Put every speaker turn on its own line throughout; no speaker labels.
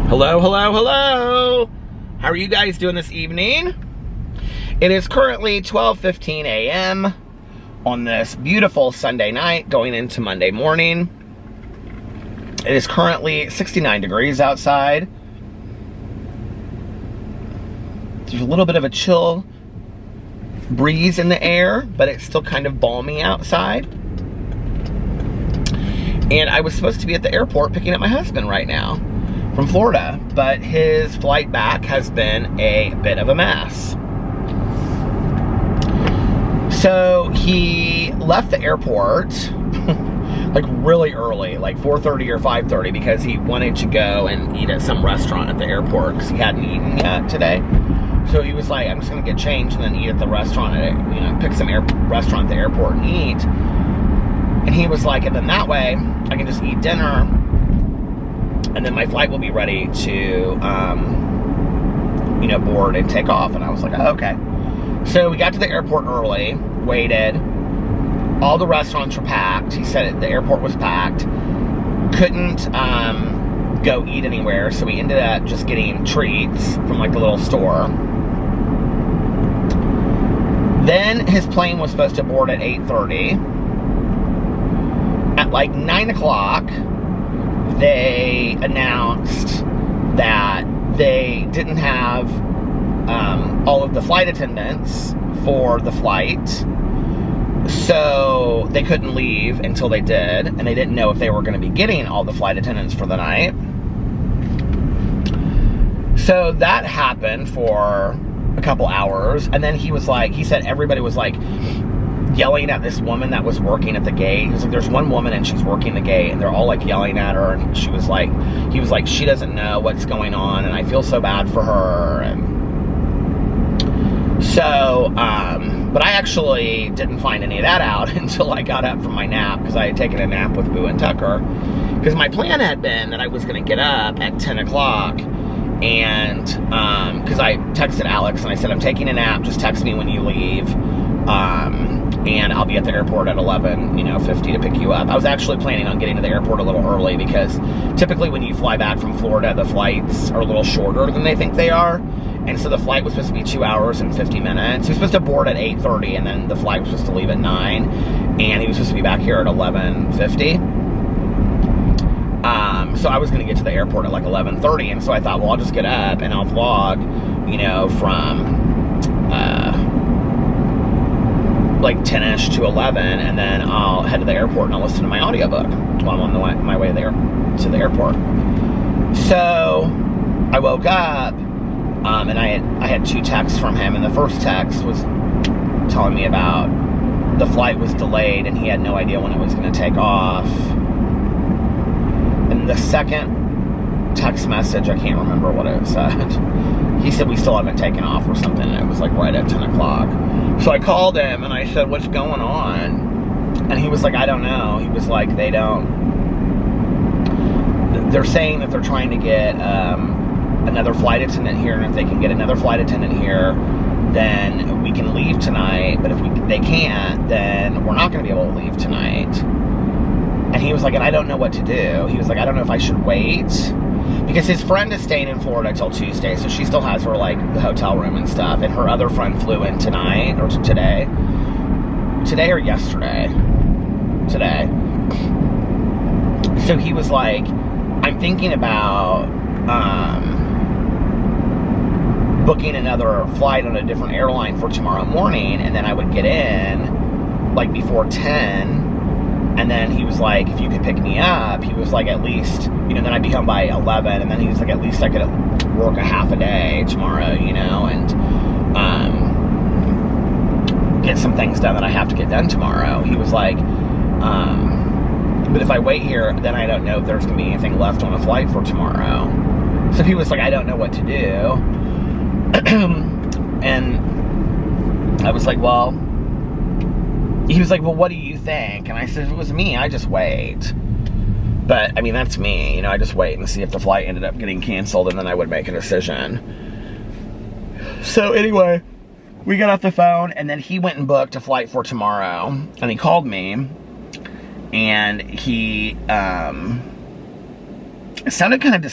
Hello, hello, hello. How are you guys doing this evening? It is currently 12:15 a.m. on this beautiful Sunday night going into Monday morning. It is currently 69 degrees outside. There's a little bit of a chill breeze in the air, but it's still kind of balmy outside. And I was supposed to be at the airport picking up my husband right now from Florida, but his flight back has been a bit of a mess. So he left the airport like really early, like 4:30 or 5:30, because he wanted to go and eat at some restaurant at the airport because he hadn't eaten yet today. So he was like, I'm just gonna get changed and then eat at the restaurant, pick some restaurant at the airport and eat. And he was like, and then that way I can just eat dinner and then my flight will be ready to, board and take off. And I was like, oh, okay. So we got to the airport early, waited. All the restaurants were packed. He said the airport was packed. Couldn't go eat anywhere, so we ended up just getting treats from like the little store. Then his plane was supposed to board at 8:30. At like 9 o'clock, they announced that they didn't have all of the flight attendants for the flight, so they couldn't leave until they did, and they didn't know if they were going to be getting all the flight attendants for the night. So that happened for a couple hours, and then he said everybody was like yelling at this woman that was working at the gate. He was like, there's one woman and she's working the gate, and they're all like yelling at her, and he was like, she doesn't know what's going on, and I feel so bad for her. And so, but I actually didn't find any of that out until I got up from my nap, because I had taken a nap with Boo and Tucker, because my plan had been that I was going to get up at 10 o'clock, and because I texted Alex and I said, I'm taking a nap, just text me when you leave, and I'll be at the airport at 11:50 to pick you up. I was actually planning on getting to the airport a little early, because typically when you fly back from Florida, the flights are a little shorter than they think they are. And so the flight was supposed to be 2 hours and 50 minutes. He was supposed to board at 8:30, and then the flight was supposed to leave at 9, and he was supposed to be back here at 11:50. So I was going to get to the airport at like 11:30, and so I thought, well, I'll just get up and I'll vlog, from like 10ish to 11, and then I'll head to the airport and I'll listen to my audiobook while I'm on my way there to the airport. So I woke up, and I had 2 texts from him, and the first text was telling me about the flight was delayed and he had no idea when it was going to take off. And the second text message, I can't remember what it said. He said we still haven't taken off or something, and it was like right at 10 o'clock. So I called him and I said, what's going on? And he was like, I don't know. He was like, they're saying that they're trying to get another flight attendant here, and if they can get another flight attendant here, then we can leave tonight, but if they can't, then we're not going to be able to leave tonight. And he was like, and I don't know what to do. He was like, I don't know if I should wait, because his friend is staying in Florida till Tuesday, so she still has her the hotel room and stuff, and her other friend flew in tonight, or today or yesterday, today. So he was like, I'm thinking about booking another flight on a different airline for tomorrow morning, and then I would get in like before 10, and then he was like, if you could pick me up, he was like, at least, then I'd be home by 11, and then he was like, at least I could work a half a day tomorrow, and get some things done that I have to get done tomorrow. He was like, but if I wait here, then I don't know if there's going to be anything left on a flight for tomorrow. So he was like, I don't know what to do. And I was like, well, he was like, well, what do you think? And I said, if it was me, I just wait. But, I mean, that's me, I just wait and see if the flight ended up getting canceled, and then I would make a decision. So, anyway, we got off the phone, and then he went and booked a flight for tomorrow, and he called me, and he sounded kind of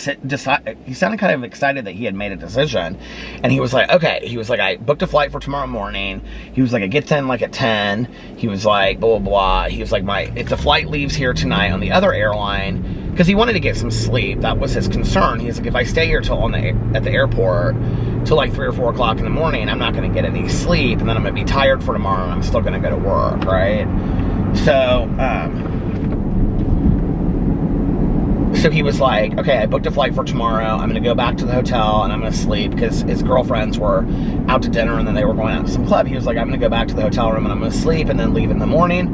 he sounded kind of excited that he had made a decision. And he was like, okay, he was like, I booked a flight for tomorrow morning. He was like, it gets in like at 10. He was like, blah, blah, blah. He was like, if the flight leaves here tonight on the other airline, because he wanted to get some sleep. That was his concern. He's like, if I stay here at the airport till like 3 or 4 o'clock in the morning, I'm not going to get any sleep, and then I'm going to be tired for tomorrow, and I'm still going to go to work, right? So he was like, okay, I booked a flight for tomorrow. I'm going to go back to the hotel and I'm going to sleep, because his girlfriends were out to dinner and then they were going out to some club. He was like, I'm going to go back to the hotel room and I'm going to sleep and then leave in the morning.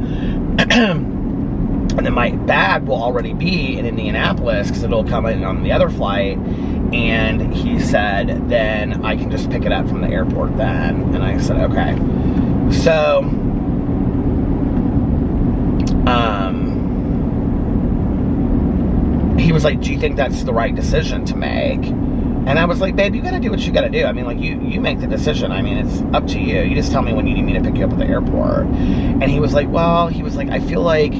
And then my bag will already be in Indianapolis because it'll come in on the other flight. And he said, then I can just pick it up from the airport then. And I said, okay. So, he was like, do you think that's the right decision to make? And I was like, babe, you gotta do what you gotta do. I mean, like, you make the decision. I mean, it's up to you. You just tell me when you need me to pick you up at the airport. And he was like, well, I feel like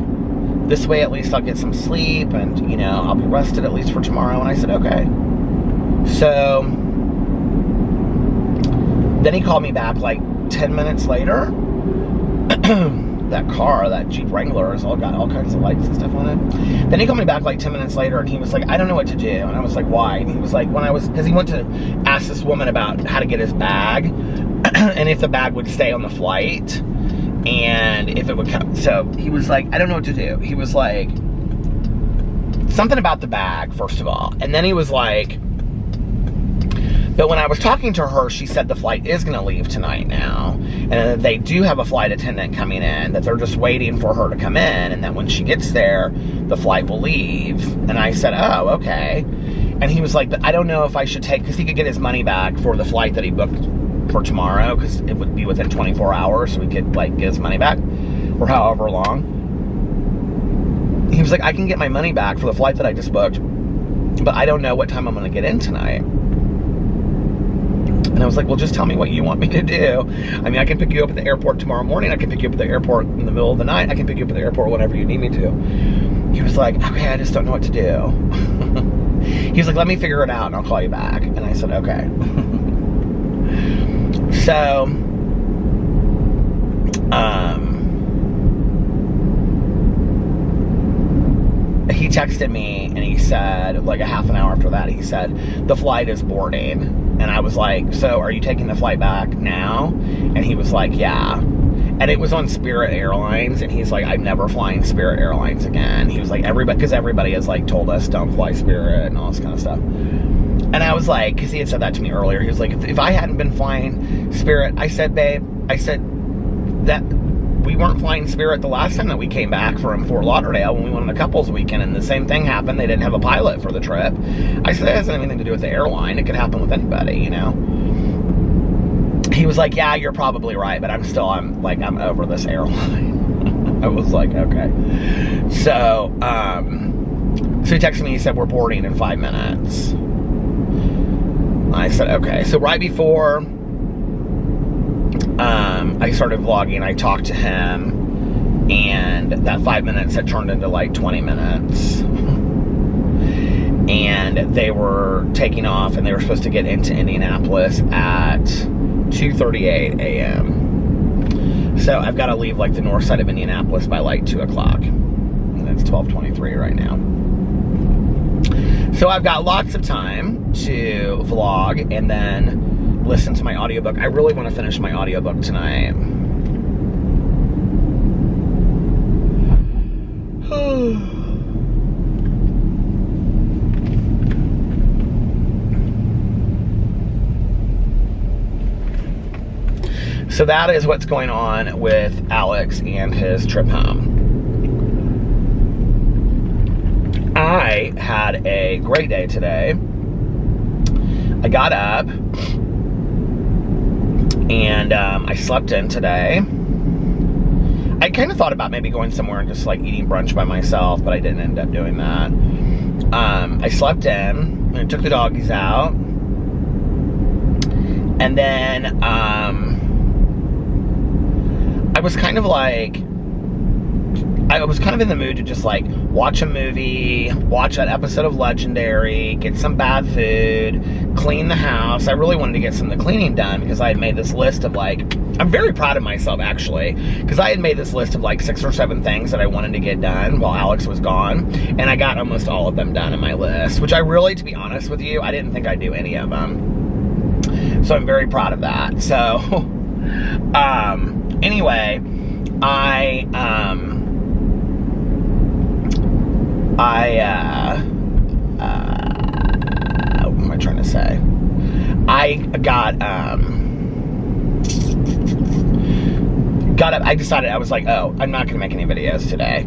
this way at least I'll get some sleep and, you know, I'll be rested at least for tomorrow. And I said, okay. So then he called me back like 10 minutes later. That Jeep Wrangler has got all kinds of lights and stuff on it. Then he called me back like 10 minutes later and he was like, I don't know what to do. And I was like, why? And he was like, because he went to ask this woman about how to get his bag and if the bag would stay on the flight and if it would come. So he was like, I don't know what to do. He was like, something about the bag, first of all. And then he was like, but when I was talking to her, she said the flight is going to leave tonight now. And that they do have a flight attendant coming in, that they're just waiting for her to come in. And that when she gets there, the flight will leave. And I said, oh, okay. And he was like, but I don't know if I should take, because he could get his money back for the flight that he booked for tomorrow, because it would be within 24 hours. So he could like get his money back or however long. He was like, I can get my money back for the flight that I just booked, but I don't know what time I'm going to get in tonight. And I was like, well, just tell me what you want me to do. I mean, I can pick you up at the airport tomorrow morning. I can pick you up at the airport in the middle of the night. I can pick you up at the airport whenever you need me to. He was like, okay, I just don't know what to do. He was like, let me figure it out and I'll call you back. And I said, okay. So, he texted me and he said, like a half an hour after that, he said, the flight is boarding. And I was like, so are you taking the flight back now? And he was like, yeah. And it was on Spirit Airlines. And he's like, I'm never flying Spirit Airlines again. He was like, because everybody has like told us don't fly Spirit and all this kind of stuff. And I was like, because he had said that to me earlier. He was like, if I hadn't been flying Spirit, I said, babe, that we weren't flying Spirit the last time that we came back from Fort Lauderdale when we went on a couples weekend, and the same thing happened. They didn't have a pilot for the trip. I said, it doesn't have anything to do with the airline. It could happen with anybody, you know? He was like, yeah, you're probably right, but I'm over this airline. I was like, okay. So he texted me, he said, we're boarding in 5 minutes. I said, okay. So right before I started vlogging, I talked to him, and that 5 minutes had turned into like 20 minutes. And they were taking off, and they were supposed to get into Indianapolis at 2:38 a.m. So I've got to leave like the north side of Indianapolis by like 2 o'clock. And it's 12:23 right now. So I've got lots of time to vlog and then listen to my audiobook. I really want to finish my audiobook tonight. So that is what's going on with Alex and his trip home. I had a great day today. I got up and I slept in today. I kind of thought about maybe going somewhere and just like eating brunch by myself, but I didn't end up doing that. I slept in and I took the doggies out. And then I was kind of in the mood to just like watch a movie, watch an episode of Legendary, get some bad food, clean the house. I really wanted to get some of the cleaning done because I had made this list of like, I'm very proud of myself actually, because I had made this list of like 6 or 7 things that I wanted to get done while Alex was gone, and I got almost all of them done in my list, which I really, to be honest with you, I didn't think I'd do any of them. So I'm very proud of that. So, anyway, what am I trying to say? I decided, I was like, oh, I'm not gonna make any videos today.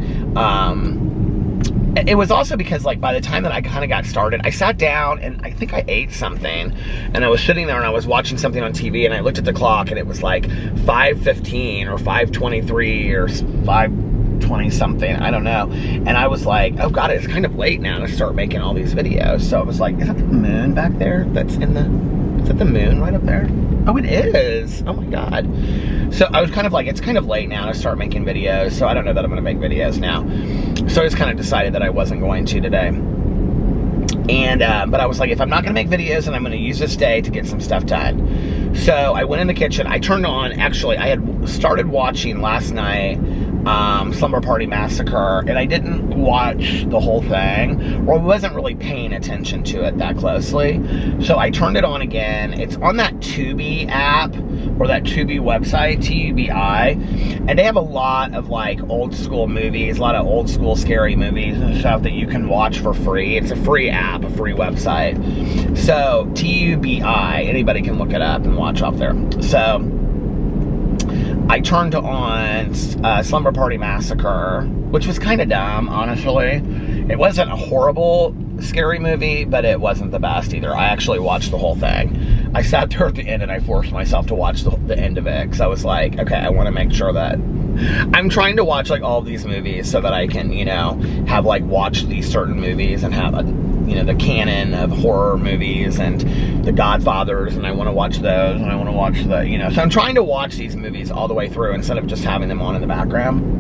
It was also because, like, by the time that I kind of got started, I sat down and I think I ate something, and I was sitting there and I was watching something on TV, and I looked at the clock and it was like 5:15 or 5:23 or 5:20 something, I don't know. And I was like, oh God, it's kind of late now to start making all these videos. So I was like, is that the moon back there? Is that the moon right up there? Oh, it is. Oh my God. So I was kind of like, it's kind of late now to start making videos, so I don't know that I'm gonna make videos now. So I just kind of decided that I wasn't going to today. And, but I was like, if I'm not gonna make videos, then I'm gonna use this day to get some stuff done. So I went in the kitchen, I turned on, actually, I had started watching last night, Slumber Party Massacre, and I didn't watch the whole thing, or wasn't really paying attention to it that closely. So I turned it on again. It's on that Tubi app, or that Tubi website, T-U-B-I, and they have a lot of like old school movies, a lot of old school scary movies and stuff that you can watch for free. It's a free app, a free website. So T-U-B-I, anybody can look it up and watch off there. So I turned on Slumber Party Massacre, which was kind of dumb, honestly. It wasn't a horrible scary movie, but it wasn't the best either. I actually watched the whole thing. I sat there at the end and I forced myself to watch the end of it, because I was like, okay, I want to make sure that I'm trying to watch like all of these movies so that I can, you know, have like watched these certain movies and have a, you know, the canon of horror movies and the Godfathers, and I want to watch those, and I want to watch the, you know, so I'm trying to watch these movies all the way through instead of just having them on in the background.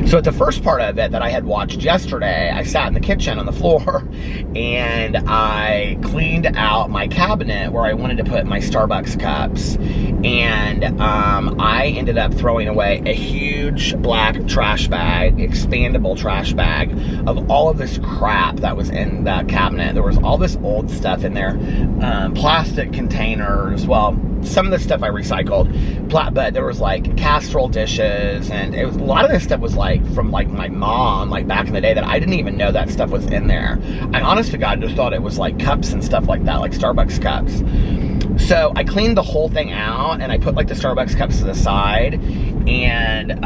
So at the first part of it that I had watched yesterday, I sat in the kitchen on the floor and I cleaned out my cabinet where I wanted to put my Starbucks cups, and I ended up throwing away a huge black trash bag, expandable trash bag, of all of this crap that was in that cabinet. There was all this old stuff in there, plastic containers, well, some of the stuff I recycled, but there was like casserole dishes, and it was, a lot of this stuff was like from like my mom, like back in the day, that I didn't even know that stuff was in there. I honest to God just thought it was like cups and stuff like that, like Starbucks cups. So I cleaned the whole thing out and I put like the Starbucks cups to the side, and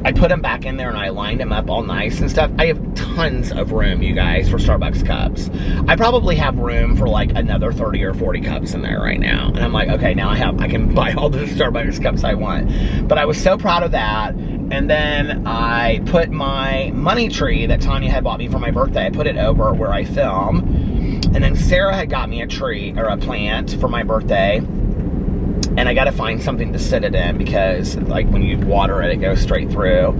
I put them back in there and I lined them up all nice and stuff. I have tons of room, you guys, for Starbucks cups. I probably have room for like another 30 or 40 cups in there right now. And I'm like, okay, now I can buy all the Starbucks cups I want. But I was so proud of that. And then I put my money tree that Tanya had bought me for my birthday, I put it over where I film. And then Sarah had got me a tree, or a plant, for my birthday. And I gotta find something to sit it in, because like when you water it, it goes straight through.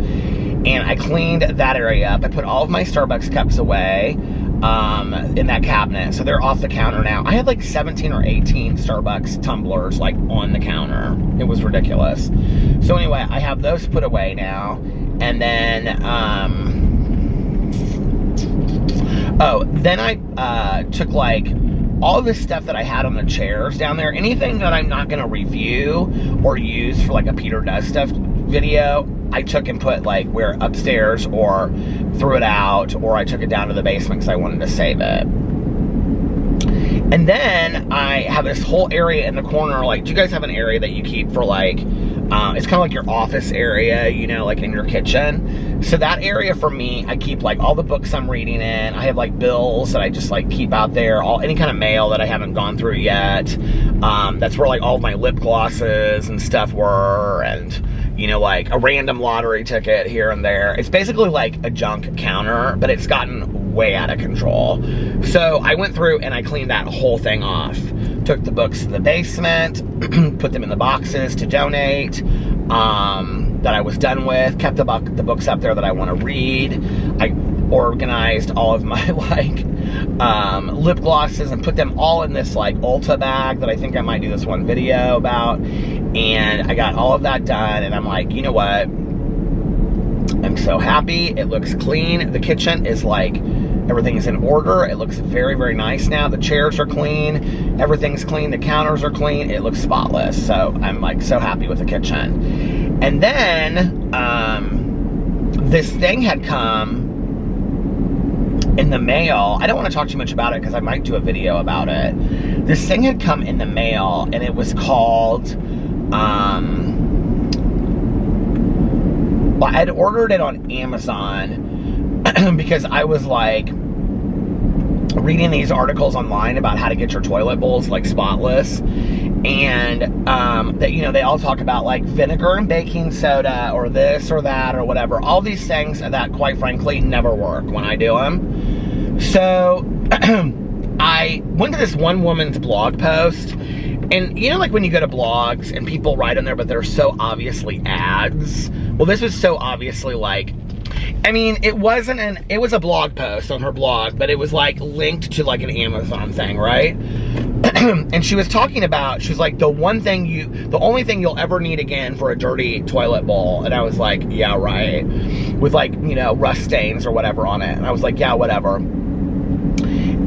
And I cleaned that area up. I put all of my Starbucks cups away in that cabinet, so they're off the counter now. I had like 17 or 18 Starbucks tumblers like on the counter. It was ridiculous. So anyway, I have those put away now. And then then I took like all of this stuff that I had on the chairs down there, anything that I'm not gonna review or use for like a Peter Does Stuff video, I took and put like where upstairs, or threw it out, or I took it down to the basement because I wanted to save it. And then I have this whole area in the corner. Like, do you guys have an area that you keep for like, it's kind of like your office area, you know, like in your kitchen? So that area for me, I keep like all the books I'm reading in. I have like bills that I just like keep out there, any kind of mail that I haven't gone through yet. That's where like all of my lip glosses and stuff were, and you know, like a random lottery ticket here and there. It's basically like a junk counter, but it's gotten way out of control. So I went through and I cleaned that whole thing off. Took the books to the basement, put them in the boxes to donate. that I was done with, kept the books up there that I want to read. I organized all of my like lip glosses and put them all in this like Ulta bag that I think I might do this one video about. And I got all of that done, and I'm like, you know what? I'm so happy. It looks clean. The kitchen is like, everything is in order. It looks very, very nice now. The chairs are clean. Everything's clean. The counters are clean. It looks spotless. So I'm like so happy with the kitchen. And then this thing had come in the mail. I don't want to talk too much about it because I might do a video about it. This thing had come in the mail, and it was called, well, I'd ordered it on Amazon because I was like reading these articles online about how to get your toilet bowls like spotless, and that, you know, they all talk about like vinegar and baking soda or this or that or whatever, all these things that quite frankly never work when I do them. So I went to this one woman's blog post, and you know, like when you go to blogs and people write on there but they're so obviously ads. Well, this was so obviously like, I mean, it was a blog post on her blog, but it was like linked to like an Amazon thing, right? And she was talking about, she was like, the only thing you'll ever need again for a dirty toilet bowl. And I was like, yeah, right. With like, you know, rust stains or whatever on it. And I was like, yeah, whatever.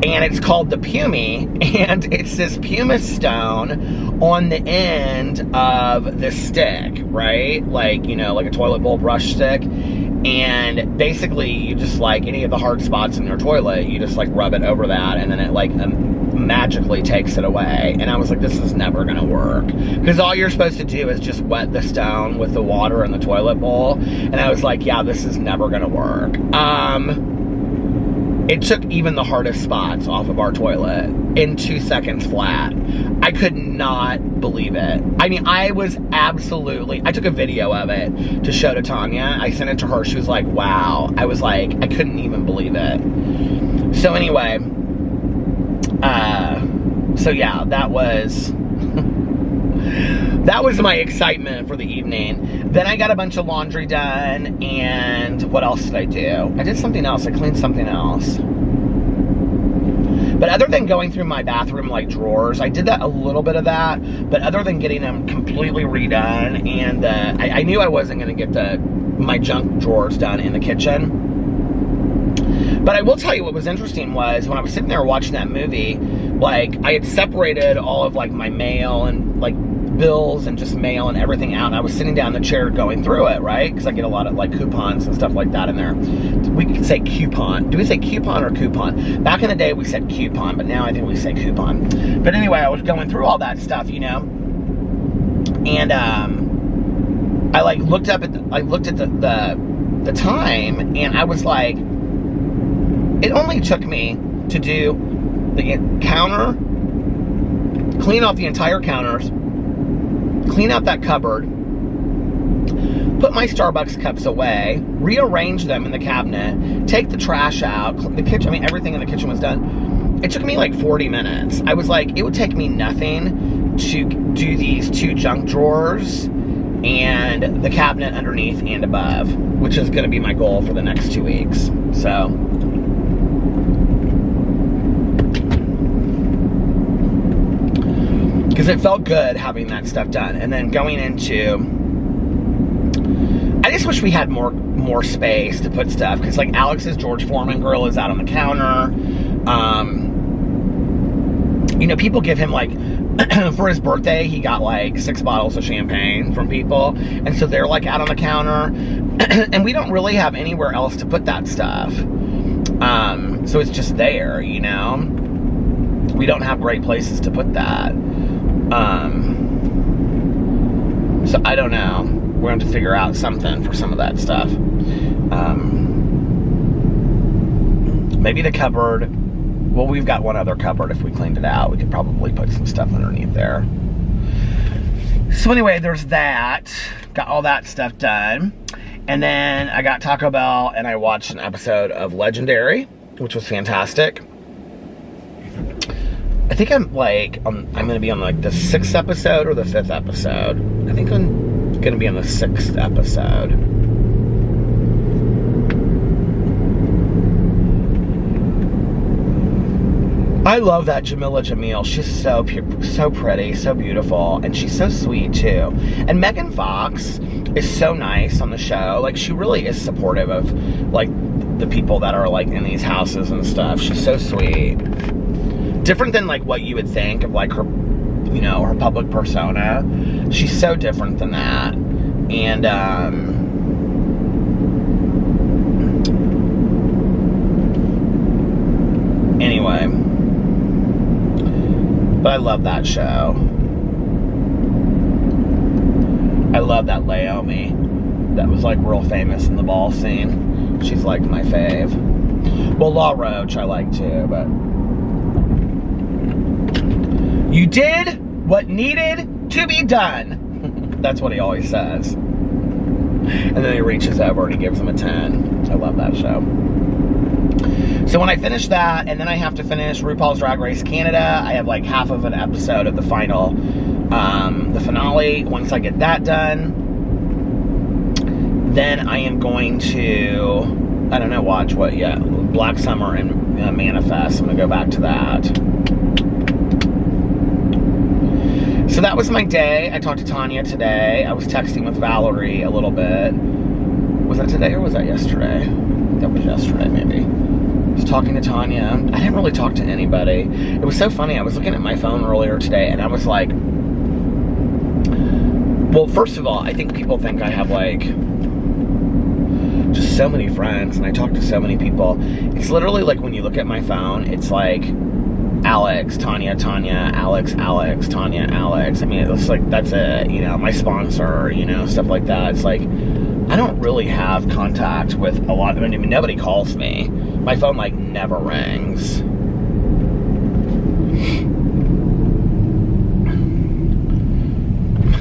And it's called the pumice, and it's this pumice stone on the end of the stick, right? Like, you know, like a toilet bowl brush stick. And basically, you just like any of the hard spots in your toilet, you just like rub it over that, and then it like magically takes it away. And I was like, this is never gonna work, because all you're supposed to do is just wet the stone with the water in the toilet bowl. And I was like, yeah, this is never gonna work. It took even the hardest spots off of our toilet in 2 seconds flat. I could not believe it. I mean, I took a video of it to show to Tanya. I sent it to her. She was like, wow. I was like, I couldn't even believe it. So anyway, so yeah, that was my excitement for the evening. Then I got a bunch of laundry done, and what else did I do? I did something else. I cleaned something else. But other than going through my bathroom like drawers, I did that, a little bit of that, but other than getting them completely redone, and I knew I wasn't going to get my junk drawers done in the kitchen. But I will tell you what was interesting was when I was sitting there watching that movie, like I had separated all of like my mail and like bills and just mail and everything out, and I was sitting down in the chair going through it, right? Because I get a lot of like coupons and stuff like that in there. We could say coupon. Do we say coupon or coupon? Back in the day we said coupon, but now I think we say coupon. But anyway, I was going through all that stuff, you know, and I like looked at the time, and I was like, it only took me to do the counter, clean off the entire counters, clean out that cupboard, put my Starbucks cups away, rearrange them in the cabinet, take the trash out, the kitchen, I mean, everything in the kitchen was done. It took me like 40 minutes. I was like, it would take me nothing to do these 2 junk drawers and the cabinet underneath and above, which is going to be my goal for the next 2 weeks. So, because it felt good having that stuff done. And then going into, I just wish we had more space to put stuff, because like Alex's George Foreman grill is out on the counter. You know, people give him like, for his birthday, he got like 6 bottles of champagne from people, and so they're like out on the counter, and we don't really have anywhere else to put that stuff. So it's just there, you know. We don't have great places to put that. So I don't know. We're going to figure out something for some of that stuff. Maybe the cupboard. Well, we've got one other cupboard. If we cleaned it out, we could probably put some stuff underneath there. So anyway, there's that. Got all that stuff done. And then I got Taco Bell, and I watched an episode of Legendary, which was fantastic. I think I'm going to be on like the 6th episode or the 5th episode. I think gonna be on the 6th episode. I love that Jamila Jamil. She's so so pretty, so beautiful, and she's so sweet too. And Megan Fox is so nice on the show. Like, she really is supportive of like the people that are like in these houses and stuff. She's so sweet. Different than like what you would think of like her, you know, her public persona. She's so different than that. And anyway, but I love that show. I love that Laomi that was like real famous in the ball scene. She's like my fave. Well, Law Roach I like too, but you did what needed to be done. That's what he always says. And then he reaches over and he gives him a 10. I love that show. So when I finish that, and then I have to finish RuPaul's Drag Race Canada, I have like half of an episode of the final, the finale. Once I get that done, then I am going to, I don't know, watch what yet? Black Summer and Manifest. I'm gonna go back to that. So that was my day. I talked to Tanya today. I was texting with Valerie a little bit. Was that today or was that yesterday? That was yesterday, maybe. I was talking to Tanya. I didn't really talk to anybody. It was so funny. I was looking at my phone earlier today and I was like, well, first of all, I think people think I have like just so many friends and I talk to so many people. It's literally like when you look at my phone, it's like Alex, Tanya, Tanya, Alex, Alex, Tanya, Alex. I mean, it's like, that's it, you know, my sponsor, you know, stuff like that. It's like, I don't really have contact with a lot of, I mean, nobody calls me. My phone, like, never rings.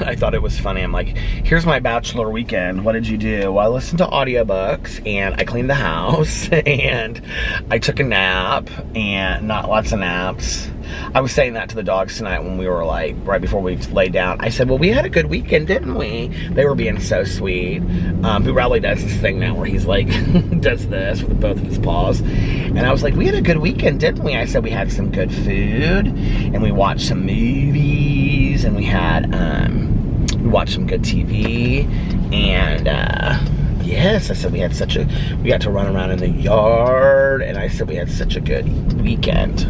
I thought it was funny. I'm like, here's my bachelor weekend. What did you do? Well, I listened to audiobooks, and I cleaned the house, and I took a nap, and not lots of naps. I was saying that to the dogs tonight when we were like, right before we laid down. I said, well, we had a good weekend, didn't we? They were being so sweet. Boo Rowley does this thing now where he's like, does this with both of his paws. And I was like, we had a good weekend, didn't we? I said, we had some good food, and we watched some movies, and we had, we watched some good TV, and, yes, I said we got to run around in the yard, and I said we had such a good weekend.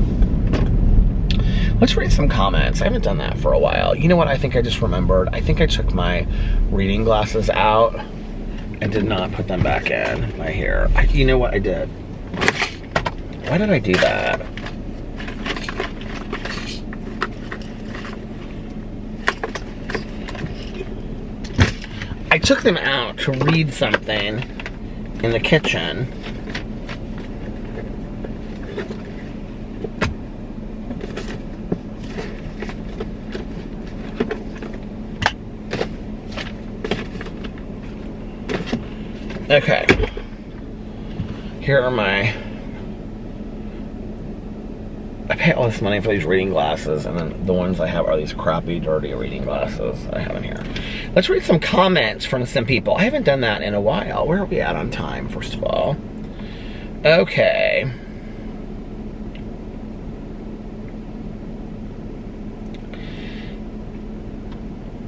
Let's read some comments. I haven't done that for a while. You know what? I think I just remembered. I think I took my reading glasses out and did not put them back in my hair. You know what I did? Why did I do that? I took them out to read something in the kitchen. Okay, here are my, I pay all this money for these reading glasses, and then the ones I have are these crappy, dirty reading glasses I have in here. Let's read some comments from some people. I haven't done that in a while. Where are we at on time, first of all? Okay.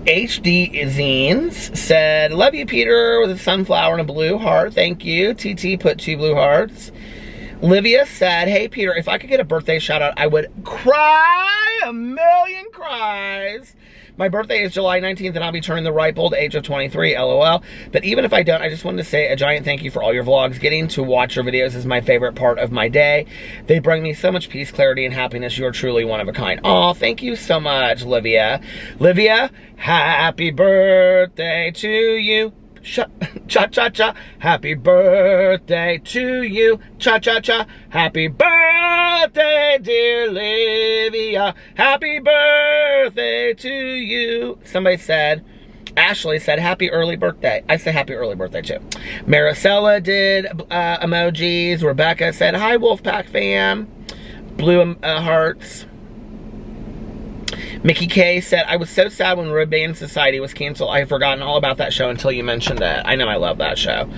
HD Zines said, love you, Peter, with a sunflower and a blue heart. Thank you. TT put 2 blue hearts. Livia said, hey, Peter, if I could get a birthday shout out, I would cry a million cries. My birthday is July 19th, and I'll be turning the ripe old age of 23, LOL. But even if I don't, I just wanted to say a giant thank you for all your vlogs. Getting to watch your videos is my favorite part of my day. They bring me so much peace, clarity, and happiness. You're truly one of a kind. Aw, thank you so much, Livia. Livia, happy birthday to you. Cha-cha-cha, happy birthday to you. Cha-cha-cha, happy birthday, dear Livia. Happy birthday to you. Somebody said, Ashley said, happy early birthday. I said happy early birthday too. Maricela did emojis. Rebecca said, hi, Wolfpack fam. Blue hearts. Mickey K said, I was so sad when Red Band Society was canceled. I had forgotten all about that show until you mentioned it. I know I love that show.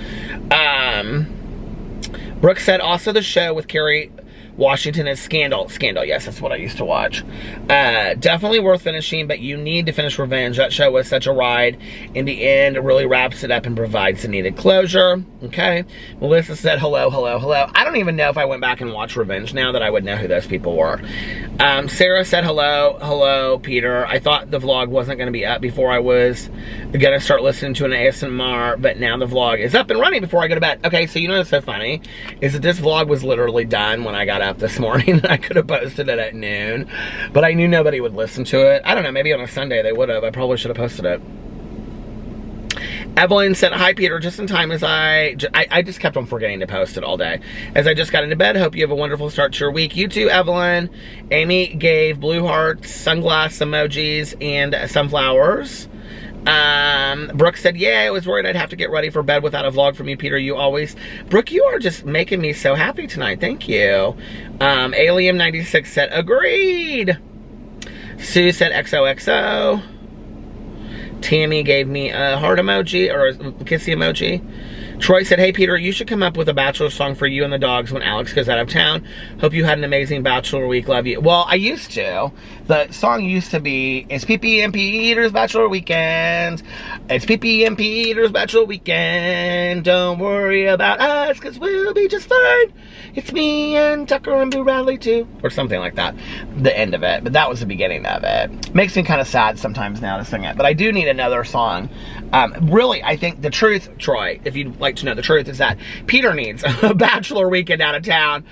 Brooke said, also the show with Kerry Washington is Scandal. Scandal, yes, that's what I used to watch. Definitely worth finishing, but you need to finish Revenge. That show was such a ride. In the end, it really wraps it up and provides the needed closure. Okay. Melissa said, hello, hello, hello. I don't even know if I went back and watched Revenge now that I would know who those people were. Sarah said, hello, hello, Peter. I thought the vlog wasn't going to be up before I was going to start listening to an ASMR, but now the vlog is up and running before I go to bed. Okay, so you know what's so funny? Is that this vlog was literally done when I got up this morning. I could have posted it at noon, but I knew nobody would listen to it. I don't know, maybe on a Sunday they would have. I probably should have posted it. Evelyn said, hi Peter, just in time as I just kept on forgetting to post it all day. As I just got into bed, hope you have a wonderful start to your week. You too, Evelyn. Amy gave blue hearts, sunglass emojis, and sunflowers. Brooke said, yeah, I was worried I'd have to get ready for bed without a vlog from you, Peter. You always... Brooke, you are just making me so happy tonight. Thank you. Alien96 said, agreed. Sue said, XOXO. Tammy gave me a heart emoji, or a kissy emoji. Troy said, hey Peter, you should come up with a bachelor song for you and the dogs when Alex goes out of town. Hope you had an amazing bachelor week. Love you. Well, I used to. The song used to be, it's PP and Peter's bachelor weekend. It's PP and Peter's bachelor weekend. Don't worry about us, because we'll be just fine. It's me and Tucker and Boo Radley too. Or something like that. The end of it. But that was the beginning of it. Makes me kind of sad sometimes now to sing it. But I do need another song. Really, I think the truth, Troy, if you'd like to know the truth, is that Peter needs a bachelor weekend out of town,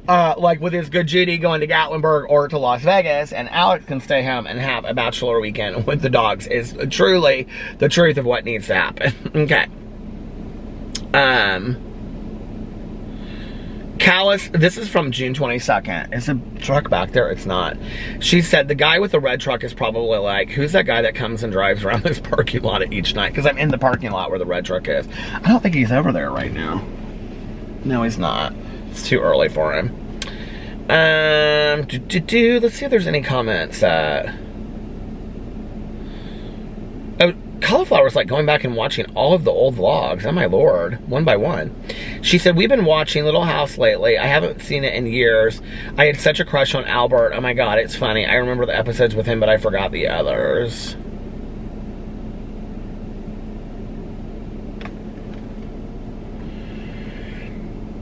like with his good Judy going to Gatlinburg or to Las Vegas, and Alex can stay home and have a bachelor weekend with the dogs, is truly the truth of what needs to happen. Okay. Callus, this is from June 22nd. Is a truck back there? It's not. She said, the guy with the red truck is probably like, who's that guy that comes and drives around this parking lot each night? Because I'm in the parking lot where the red truck is. I don't think he's over there right now. No, he's not. It's too early for him. Let's see if there's any comments. Oh, Cauliflower's like going back and watching all of the old vlogs. Oh my lord, one by one. She said, we've been watching Little House lately. I haven't seen it in years. I had such a crush on Albert. Oh my god, it's funny. I remember the episodes with him, but I forgot the others.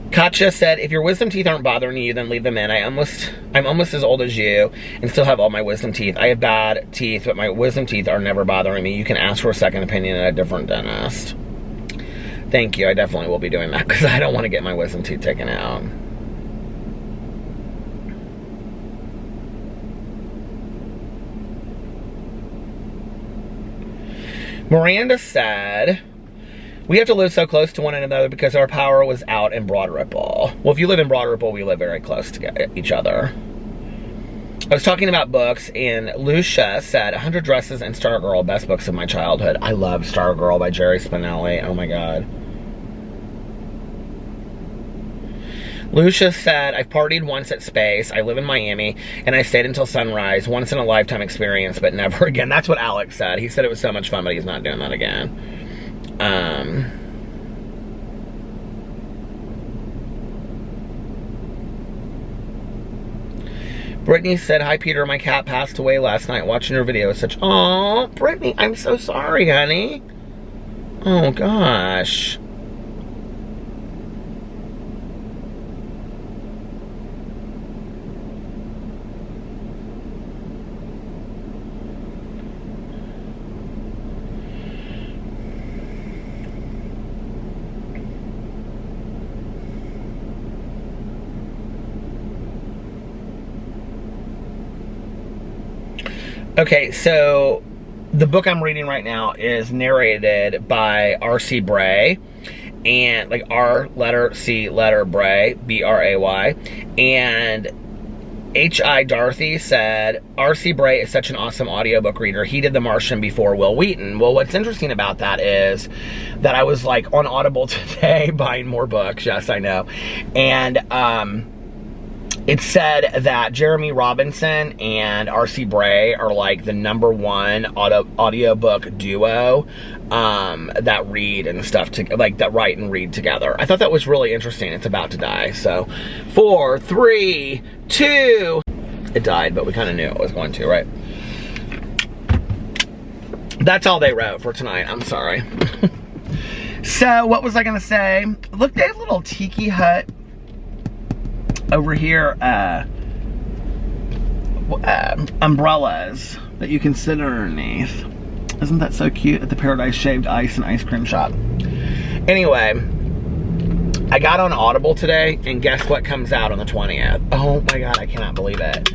Katja said, if your wisdom teeth aren't bothering you, then leave them in. I'm almost as old as you and still have all my wisdom teeth. I have bad teeth, but my wisdom teeth are never bothering me. You can ask for a second opinion at a different dentist. Thank you. I definitely will be doing that because I don't want to get my wisdom teeth taken out. Miranda said, we have to live so close to one another because our power was out in Broad Ripple. Well, if you live in Broad Ripple, we live very close to each other. I was talking about books, and Lucia said, 100 Dresses and Stargirl, best books of my childhood. I love Stargirl by Jerry Spinelli. Oh my god. Lucia said, I've partied once at Space. I live in Miami, and I stayed until sunrise. Once in a lifetime experience, but never again. That's what Alex said. He said it was so much fun, but he's not doing that again. Brittany said, hi Peter, my cat passed away last night watching your video. Such, oh, Brittany, I'm so sorry, honey. Oh gosh. Okay, so the book I'm reading right now is narrated by R.C. Bray, and like R letter C letter Bray, B-R-A-Y, and H.I. Dorothy said, R.C. Bray is such an awesome audiobook reader. He did The Martian before Will Wheaton. Well, what's interesting about that is that I was like on Audible today buying more books. Yes, I know. And it said that Jeremy Robinson and R.C. Bray are like the #1 audiobook duo that read and stuff, that write and read together. I thought that was really interesting. It's about to die. So 4, 3, 2, it died, but we kind of knew it was going to, right? That's all they wrote for tonight. I'm sorry. So what was I gonna say? Look, they have a little tiki hut over here, umbrellas that you can sit underneath. Isn't that so cute at the Paradise Shaved Ice and Ice Cream Shop? Anyway, I got on Audible today, and guess what comes out on the 20th? Oh my God, I cannot believe it.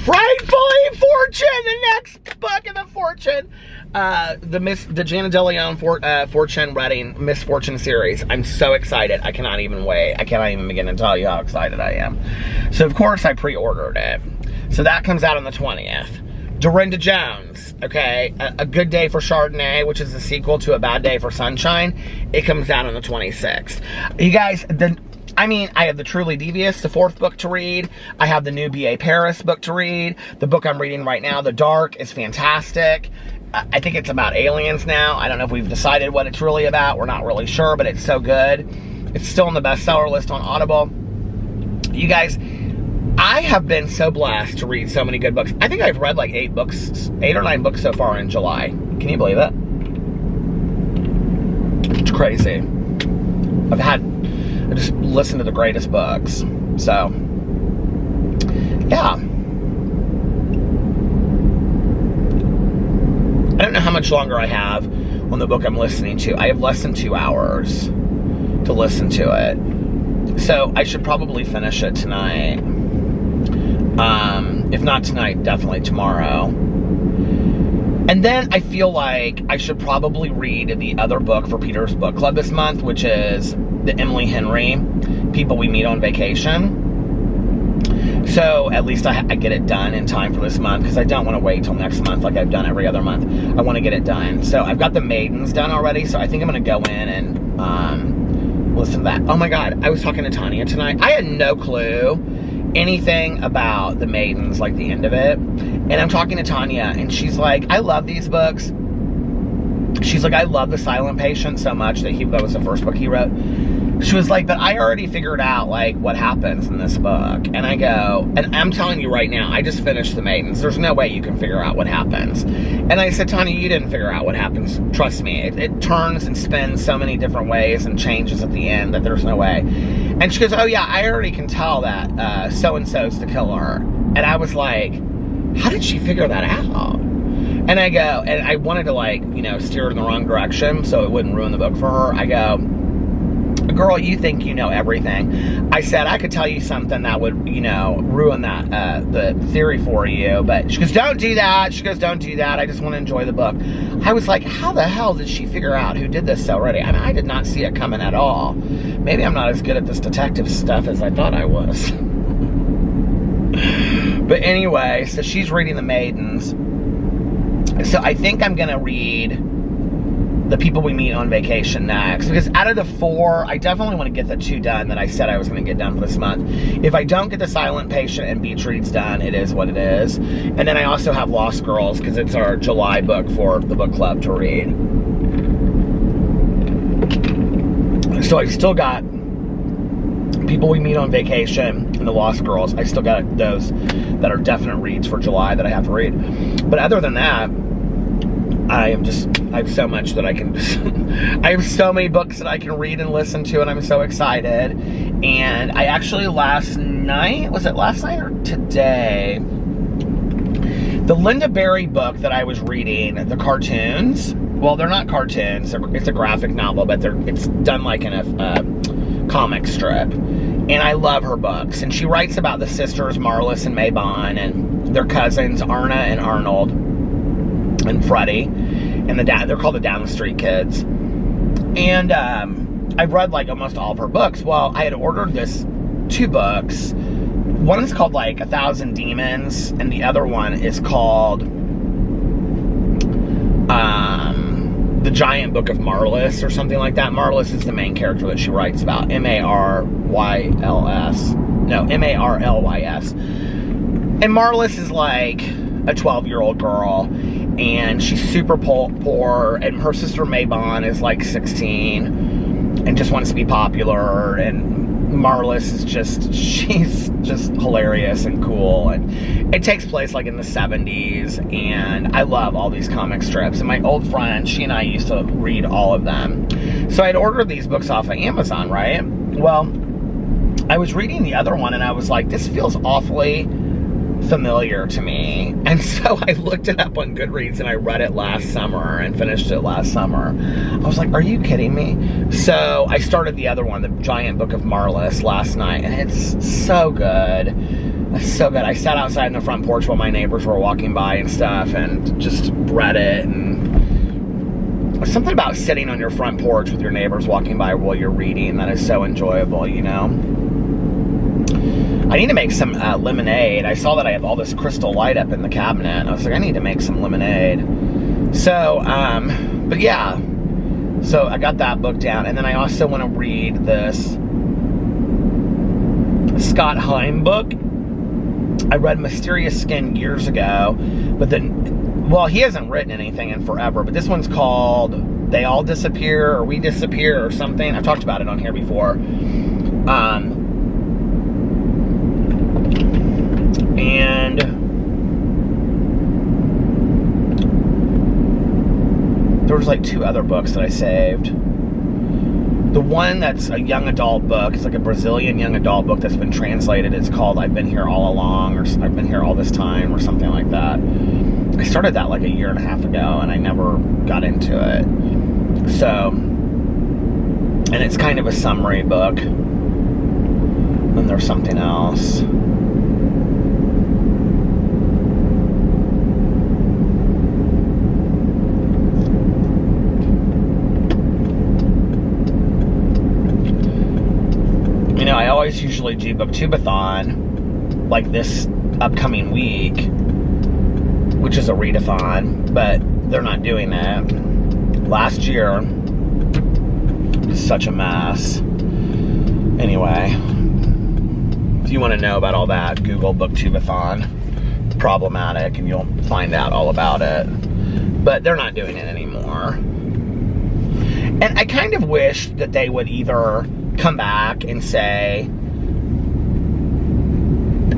Frightfully Fortune, the next book in the Fortune. The Jana DeLeon Fortune Reading Miss Fortune series. I'm so excited. I cannot even wait. I cannot even begin to tell you how excited I am. So of course I pre-ordered it. So that comes out on the 20th. Dorinda Jones, okay, A Good Day for Chardonnay, which is the sequel to A Bad Day for Sunshine. It comes out on the 26th. You guys, I have The Truly Devious, the 4th book to read. I have the new B.A. Paris book to read. The book I'm reading right now, The Dark, is fantastic. I think it's about aliens now. I don't know if we've decided what it's really about. We're not really sure, but it's so good. It's still on the bestseller list on Audible. You guys, I have been so blessed to read so many good books. I think I've read like 8 or 9 books so far in July. Can you believe it? It's crazy. I just listened to the greatest books. So, yeah. I don't know how much longer I have on the book I'm listening to. I have less than 2 hours to listen to it. So I should probably finish it tonight. If not tonight, definitely tomorrow. And then I feel like I should probably read the other book for Peter's book club this month, which is the Emily Henry, People We Meet on Vacation. So at least I get it done in time for this month, because I don't want to wait till next month like I've done every other month. I want to get it done. So I've got the Maidens done already, so I think I'm going to go in and listen to that. Oh my God, I was talking to Tanya tonight. I had no clue anything about the Maidens, like the end of it. And I'm talking to Tanya, and she's like, I love these books. She's like, I love The Silent Patient so much that was the first book he wrote. She was like, but I already figured out, like, what happens in this book. And I go, and I'm telling you right now, I just finished The Maidens. There's no way you can figure out what happens. And I said, Tanya, you didn't figure out what happens. Trust me. It turns and spins so many different ways and changes at the end that there's no way. And she goes, oh yeah, I already can tell that so-and-so's the killer. And I was like, how did she figure that out? And I go, and I wanted to, like, steer her in the wrong direction so it wouldn't ruin the book for her. I go, girl, you think you know everything. I said, I could tell you something that would, ruin that, the theory for you. But she goes, don't do that. She goes, don't do that. I just want to enjoy the book. I was like, how the hell did she figure out who did this already? I mean, I did not see it coming at all. Maybe I'm not as good at this detective stuff as I thought I was. But anyway, so she's reading The Maidens. So I think I'm going to read The People We Meet on Vacation next. Because out of the 4, I definitely want to get the 2 done that I said I was going to get done for this month. If I don't get The Silent Patient and Beach Reads done, it is what it is. And then I also have Lost Girls, because it's our July book for the book club to read. So I still got People We Meet on Vacation and The Lost Girls. I still got those that are definite reads for July that I have to read. But other than that, I have so much that I can I have so many books that I can read and listen to, and I'm so excited. And I actually was it last night or today? The Linda Berry book that I was reading, the cartoons, well, they're not cartoons, it's a graphic novel, but it's done like in a comic strip. And I love her books. And she writes about the sisters Marlis and Mabon and their cousins Arna and Arnold and Freddie, and they're called the Down the Street Kids. And I've read like almost all of her books. Well, I had ordered this 2 books. One is called like 1,000 Demons, and the other one is called The Giant Book of Marlis or something like that. Marlis is the main character that she writes about. Marlyls. No, Marlys. And Marlys is like a 12-year-old girl, and she's super poor, and her sister Monn is like 16 and just wants to be popular, and Marlys is she's just hilarious and cool, and it takes place like in the 70s, and I love all these comic strips, and my old friend, she and I used to read all of them. So I'd ordered these books off of Amazon, right? Well, I was reading the other one, and I was like, this feels awfully familiar to me, and so I looked it up on Goodreads, and I read it last summer and finished it last summer. I was like, are you kidding me? So I started the other one, The Giant Book of Marlys, last night, and it's so good. It's so good. I sat outside in the front porch while my neighbors were walking by and stuff, and just read it. And there's something about sitting on your front porch with your neighbors walking by while you're reading that is so enjoyable, you know? I need to make some lemonade. I saw that I have all this crystal light up in the cabinet, and I was like, I need to make some lemonade. So, but yeah. So I got that book down, and then I also want to read this Scott Heim book. I read Mysterious Skin years ago, but then, well, he hasn't written anything in forever, but this one's called They All Disappear, or We Disappear, or something. I've talked about it on here before. And there was like 2 other books that I saved. The one that's a young adult book, it's like a Brazilian young adult book that's been translated. It's called I've Been Here All Along, or I've Been Here All This Time, or something like that. I started that like a year and a half ago, and I never got into it. So, and it's kind of a summary book. And there's something else. You know, I always usually do BookTube-a-thon, like this upcoming week, which is a readathon, but they're not doing it. Last year was such a mess. Anyway, if you want to know about all that, Google BookTube-a-thon problematic, and you'll find out all about it. But they're not doing it anymore. And I kind of wish that they would either come back and say,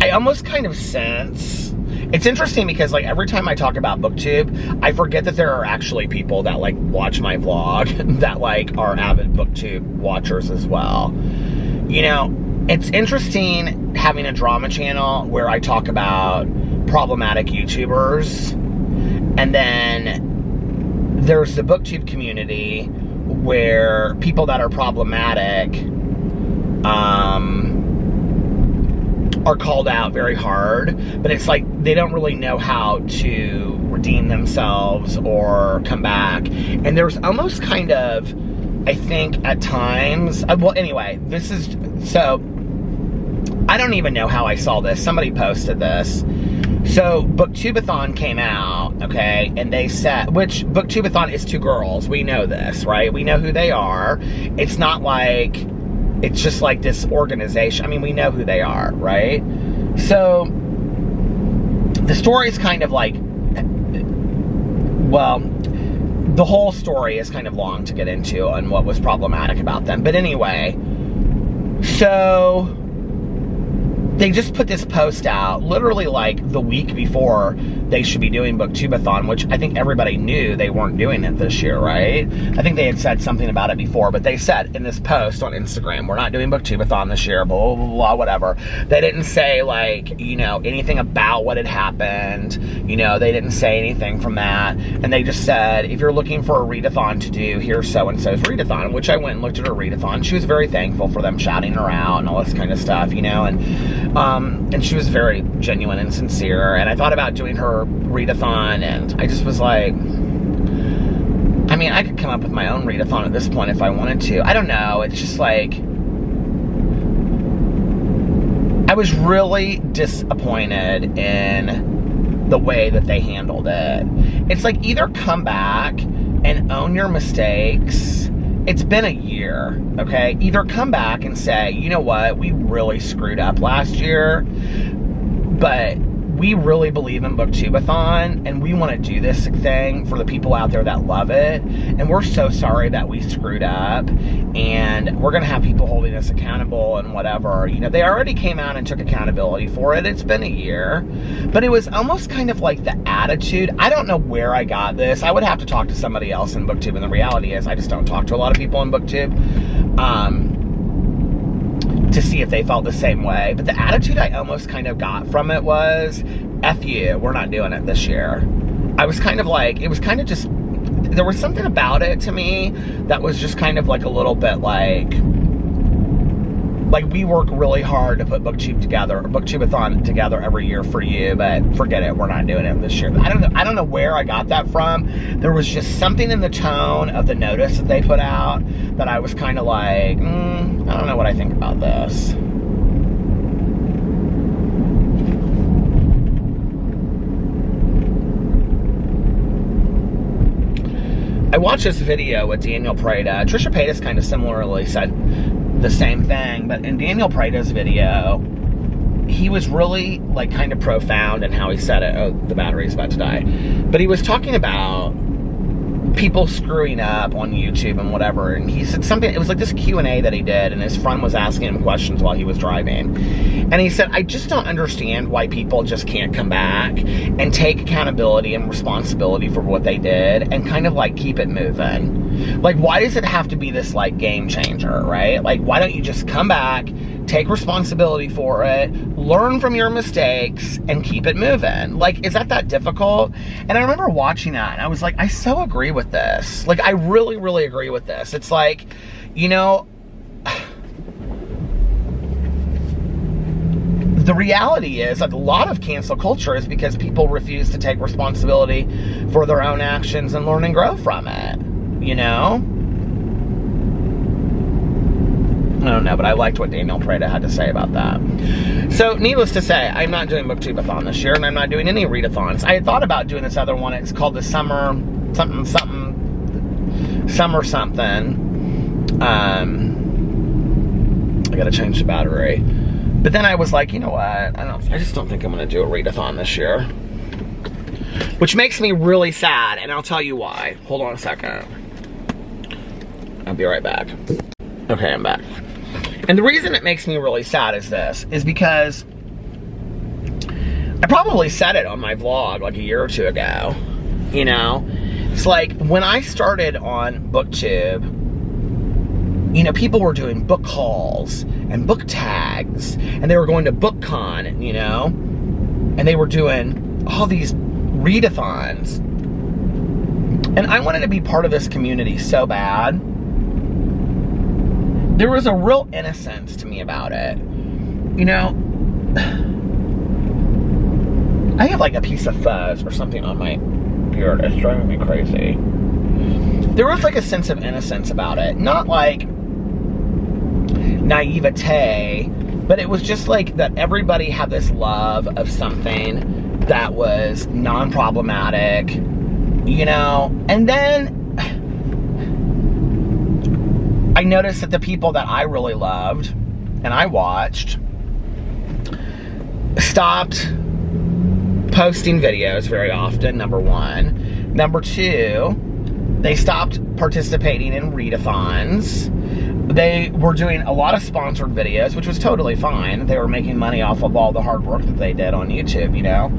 I almost kind of sense, it's interesting because like every time I talk about BookTube, I forget that there are actually people that like watch my vlog that like are avid BookTube watchers as well. You know, it's interesting having a drama channel where I talk about problematic YouTubers, and then there's the BookTube community where people that are problematic are called out very hard, but it's like they don't really know how to redeem themselves or come back. And there's almost kind of, I think at times, well anyway, this is, so I don't even know how I saw this. Somebody posted this. So BookTube-a-thon came out, okay, and they said, which BookTube-a-thon is 2 girls. We know this, right? We know who they are. It's not like, it's just like this organization. I mean, we know who they are, right? So the story's kind of like, well, the whole story is kind of long to get into on what was problematic about them. But anyway, so they just put this post out literally like the week before they should be doing BookTube-a-thon, which I think everybody knew they weren't doing it this year, right? I think they had said something about it before, but they said in this post on Instagram, we're not doing BookTube-a-thon this year, blah, blah, blah, whatever. They didn't say like, you know, anything about what had happened. You know, they didn't say anything from that. And they just said, if you're looking for a readathon to do, here's so-and-so's readathon, which I went and looked at her readathon. She was very thankful for them shouting her out and all this kind of stuff, you know, and she was very genuine and sincere. And I thought about doing her readathon, and I just was like, I mean, I could come up with my own readathon at this point if I wanted to. I don't know. It's just like, I was really disappointed in the way that they handled it. It's like, either come back and own your mistakes it's been a year, okay? Either come back and say, you know what, we really screwed up last year, but we really believe in BookTubeathon, and we want to do this thing for the people out there that love it, and we're so sorry that we screwed up, and we're going to have people holding us accountable and whatever. You know, they already came out and took accountability for it. It's been a year, but it was almost kind of like the attitude. I don't know where I got this. I would have to talk to somebody else in BookTube, and the reality is I just don't talk to a lot of people in BookTube. To see if they felt the same way. But the attitude I almost kind of got from it was, F you, we're not doing it this year. I was kind of like, it was kind of just, there was something about it to me that was just kind of like a little bit like we work really hard to put BookTube together, or BookTubeathon together every year for you, but forget it, we're not doing it this year. I don't know where I got that from. There was just something in the tone of the notice that they put out that I was kind of like, I don't know what I think about this. I watched this video with Daniel Prada. Trisha Paytas kind of similarly said the same thing, but in Daniel Prada's video, he was really like kind of profound in how he said it. Oh, the battery's about to die. But he was talking about people screwing up on YouTube and whatever, and he said something, it was like this Q&A that he did, and his friend was asking him questions while he was driving, and he said, I just don't understand why people just can't come back and take accountability and responsibility for what they did and kind of like keep it moving. Like, why does it have to be this like game changer, right? Like, why don't you just come back, take responsibility for it, learn from your mistakes, and keep it moving? Like, is that difficult? And I remember watching that, and I was like, I so agree with this. Like, I really, really agree with this. It's like, you know, the reality is that a lot of cancel culture is because people refuse to take responsibility for their own actions and learn and grow from it, you know? I don't know, but I liked what Daniel Prada had to say about that. So, needless to say, I'm not doing BookTubeathon this year, and I'm not doing any readathons. I had thought about doing this other one. It's called the Summer something. I gotta change the battery. But then I was like, you know what? I just don't think I'm gonna do a readathon this year. Which makes me really sad, and I'll tell you why. Hold on a second. I'll be right back. Okay, I'm back. And the reason it makes me really sad is because I probably said it on my vlog like a year or two ago, you know? It's like, when I started on BookTube, you know, people were doing book hauls and book tags, and they were going to BookCon, you know? And they were doing all these readathons. And I wanted to be part of this community so bad. There was a real innocence to me about it. You know, I have like a piece of fuzz or something on my beard. It's driving me crazy. There was like a sense of innocence about it. Not like naivete, but it was just like that everybody had this love of something that was non-problematic, you know? And then I noticed that the people that I really loved and I watched stopped posting videos very often, number one. Number two, they stopped participating in readathons. They were doing a lot of sponsored videos, which was totally fine. They were making money off of all the hard work that they did on YouTube, you know?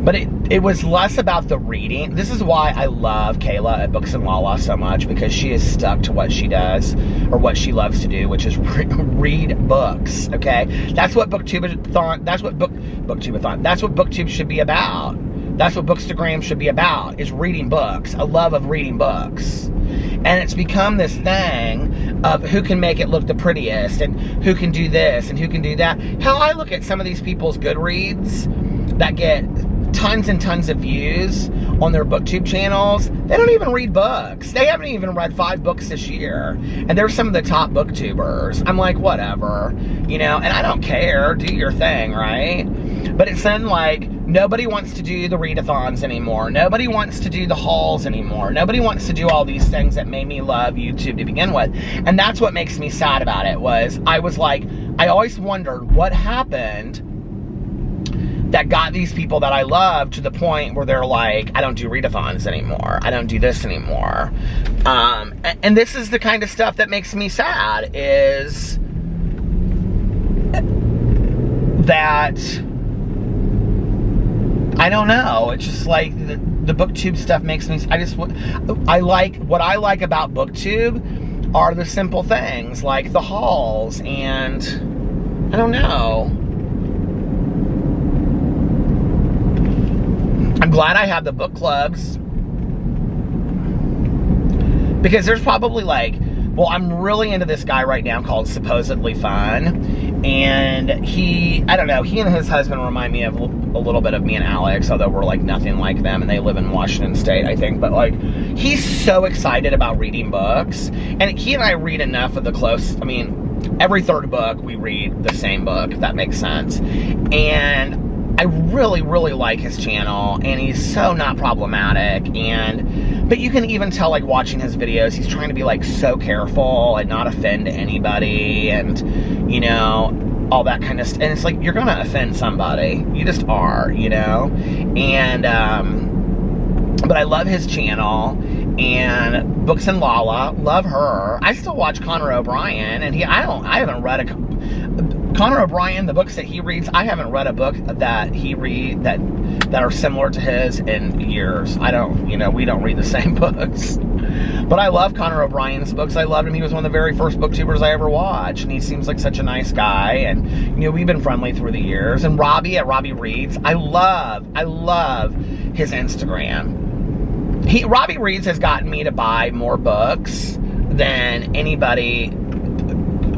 But it was less about the reading. This is why I love Kayla at Books and Lala so much, because she is stuck to what she does, or what she loves to do, which is read books, okay? That's what BookTubeathon, that's what BookTube should be about. That's what Bookstagram should be about, is reading books, a love of reading books. And it's become this thing of who can make it look the prettiest, and who can do this, and who can do that. How I look at some of these people's Goodreads that get tons and tons of views on their BookTube channels, they don't even read books. They haven't even read 5 books this year. And they're some of the top BookTubers. I'm like, whatever, you know, and I don't care, do your thing, right? But it's then like, Nobody wants to do the readathons anymore. Nobody wants to do the hauls anymore. Nobody wants to do all these things that made me love YouTube to begin with. And that's what makes me sad about it, was I was like, I always wondered what happened that got these people that I love to the point where they're like, I don't do readathons anymore. I don't do this anymore. And this is the kind of stuff that makes me sad, is that, I don't know, it's just like the BookTube stuff makes me, what I like about BookTube are the simple things, like the hauls, and I don't know. I'm glad I have the book clubs, because there's probably like, well, I'm really into this guy right now called Supposedly Fun, and he, I don't know, he and his husband remind me of a little bit of me and Alex, although we're like nothing like them, and they live in Washington State, I think, but like, he's so excited about reading books, and he and I read enough of the close, I mean, every third book we read the same book, if that makes sense, and I really, really like his channel, and he's so not problematic, but you can even tell, like, watching his videos, he's trying to be, like, so careful and not offend anybody, and, you know, all that kind of stuff, and it's like, you're gonna offend somebody, you just are, you know, and, but I love his channel, and Books and Lala, love her. I still watch Connor O'Brien, and I haven't read Connor O'Brien, the books that he reads, I haven't read a book that he read that are similar to his in years. We don't read the same books. But I love Connor O'Brien's books. I loved him. He was one of the very first booktubers I ever watched, and he seems like such a nice guy, and, you know, we've been friendly through the years. And Robbie at Robbie Reads, I love his Instagram. Robbie Reads has gotten me to buy more books than anybody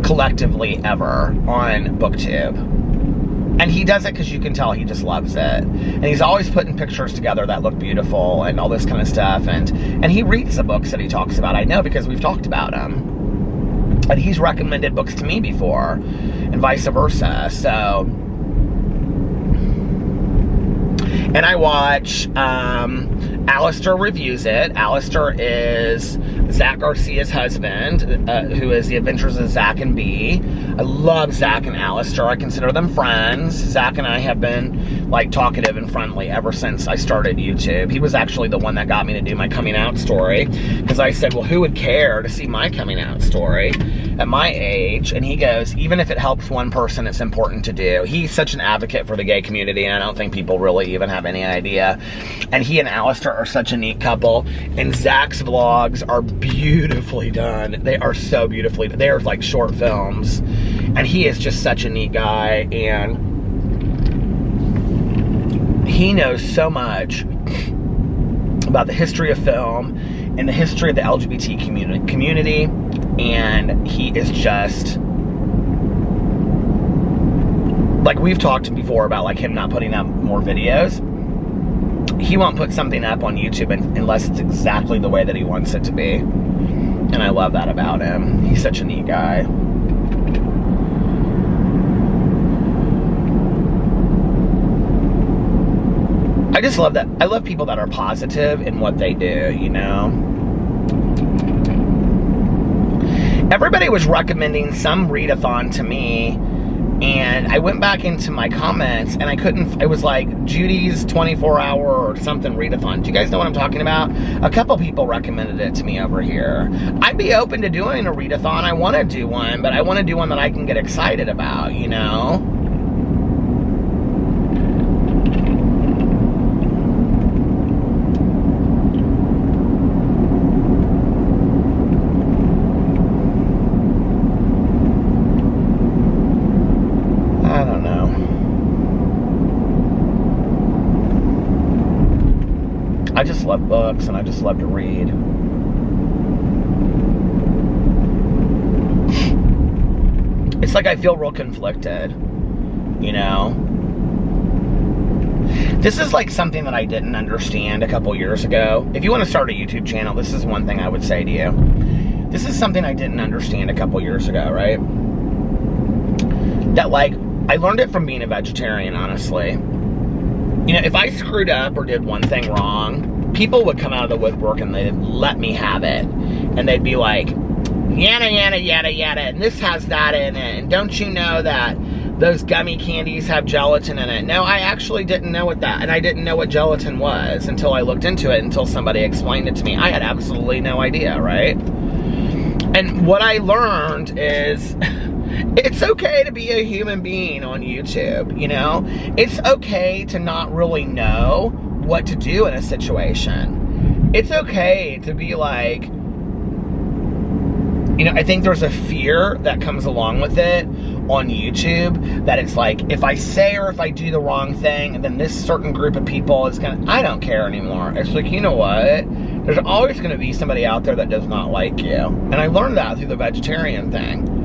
collectively ever on BookTube. And he does it because you can tell he just loves it. And he's always putting pictures together that look beautiful and all this kind of stuff. And he reads the books that he talks about. I know, because we've talked about them. And he's recommended books to me before, and vice versa. So, and I watch Alistair Reviews It. Alistair is Zach Garcia's husband, who is The Adventures of Zach and Bee. I love Zach and Alistair. I consider them friends. Zach and I have been, like, talkative and friendly ever since I started YouTube. He was actually the one that got me to do my coming out story, because I said, well, who would care to see my coming out story at my age? And he goes, even if it helps one person, it's important to do. He's such an advocate for the gay community, and I don't think people really even have any idea. And he and Alistair are such a neat couple, and Zach's vlogs are beautifully done. They are so beautifully, they are like short films, and he is just such a neat guy, and he knows so much about the history of film and the history of the LGBT community, and he is just, like, we've talked before about, like, him not putting up more videos. He won't put something up on YouTube unless it's exactly the way that he wants it to be. And I love that about him. He's such a neat guy. I just love that. I love people that are positive in what they do, you know? Everybody was recommending some readathon to me, and I went back into my comments, and I couldn't, it was like Judy's 24-hour or something readathon. Do you guys know what I'm talking about? A couple people recommended it to me over here. I'd be open to doing a readathon. I want to do one, but I want to do one that I can get excited about, you know? I just love books, and I just love to read. It's like I feel real conflicted, you know? This is like something that I didn't understand a couple years ago. If you want to start a YouTube channel, this is one thing I would say to you. This is something I didn't understand a couple years ago, right? That, like, I learned it from being a vegetarian, honestly. you know, if I screwed up or did one thing wrong, people would come out of the woodwork and they'd let me have it. And they'd be like, yada, yada, yada, yada, and this has that in it. And don't you know that those gummy candies have gelatin in it? No, I actually didn't know what that, and I didn't know what gelatin was until I looked into it, until somebody explained it to me. I had absolutely no idea, right? And what I learned is it's okay to be a human being on YouTube, you know? It's okay to not really know what to do in a situation. It's okay to be like, you know, I think there's a fear that comes along with it on YouTube, that it's like, if I say or if I do the wrong thing, then this certain group of people is gonna, I don't care anymore. It's like, you know what? There's always gonna be somebody out there that does not like you. And I learned that through the vegetarian thing.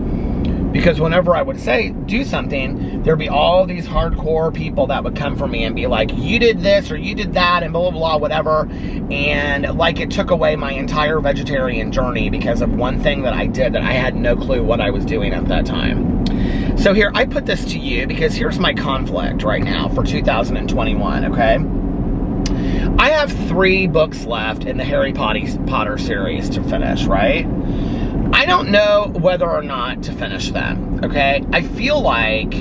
Because whenever I would say, do something, there'd be all these hardcore people that would come for me and be like, you did this or you did that and blah, blah, blah, whatever. And like, it took away my entire vegetarian journey because of one thing that I did that I had no clue what I was doing at that time. So here, I put this to you because here's my conflict right now for 2021, okay? I have 3 books left in the Harry Potter series to finish, right? I don't know whether or not to finish them, okay? I feel like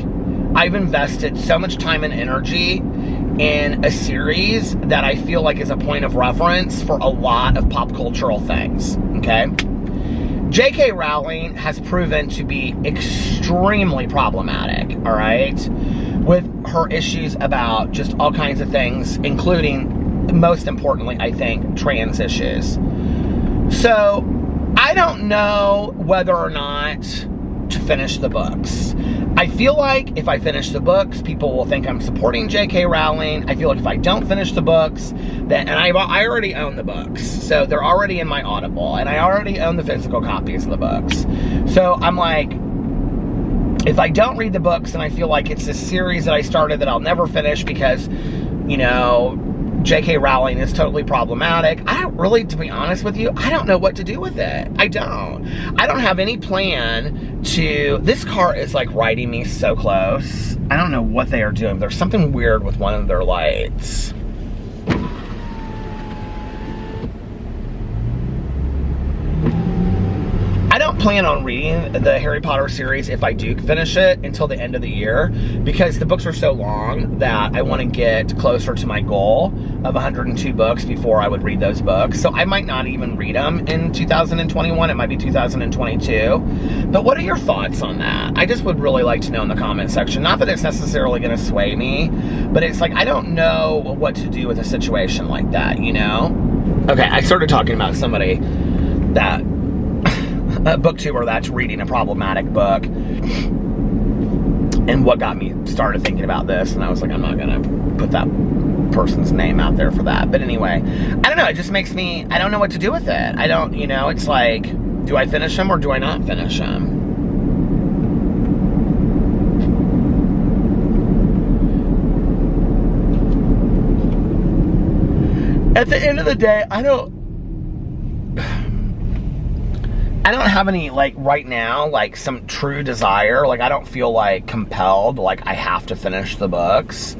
I've invested so much time and energy in a series that I feel like is a point of reference for a lot of pop cultural things, okay? J.K. Rowling has proven to be extremely problematic, all right? With her issues about just all kinds of things, including, most importantly, I think, trans issues. So, I don't know whether or not to finish the books. I feel like if I finish the books, people will think I'm supporting J.K. Rowling. I feel like if I don't finish the books, then, and I already own the books, so they're already in my Audible, and I already own the physical copies of the books. So I'm like, if I don't read the books, and I feel like it's this series that I started that I'll never finish because, you know, J.K. Rowling is totally problematic. I don't really, to be honest with you, I don't know what to do with it. I don't have any plan to, this car is like riding me so close. I don't know what they are doing. There's something weird with one of their lights. I don't plan on reading the Harry Potter series if I do finish it until the end of the year, because the books are so long that I want to get closer to my goal of 102 books before I would read those books. So I might not even read them in 2021. It might be 2022. But what are your thoughts on that? I just would really like to know in the comment section. Not that it's necessarily going to sway me, but it's like, I don't know what to do with a situation like that, you know? Okay, I started talking about somebody that, a booktuber that's reading a problematic book, and what got me started thinking about this, and I was like, I'm not gonna put that person's name out there for that. But anyway, I don't know, it just makes me, I don't know what to do with it. I don't, you know, it's like, do I finish them or do I not finish them? At the end of the day, I don't have any, like, right now, like, some true desire. Like, I don't feel, like, compelled, like, I have to finish the books.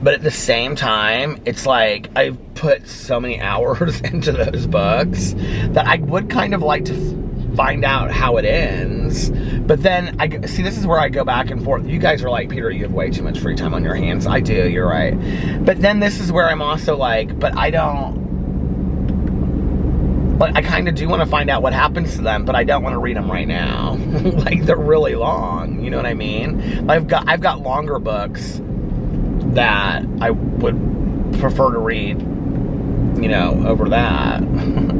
But at the same time, it's like, I've put so many hours into those books that I would kind of like to find out how it ends. But then, see, this is where I go back and forth. You guys are like, Peter, you have way too much free time on your hands. I do, you're right. But then this is where I'm also like, but I don't, like, I kind of do want to find out what happens to them, but I don't want to read them right now. Like, they're really long, you know what I mean? I've got longer books that I would prefer to read, you know, over that,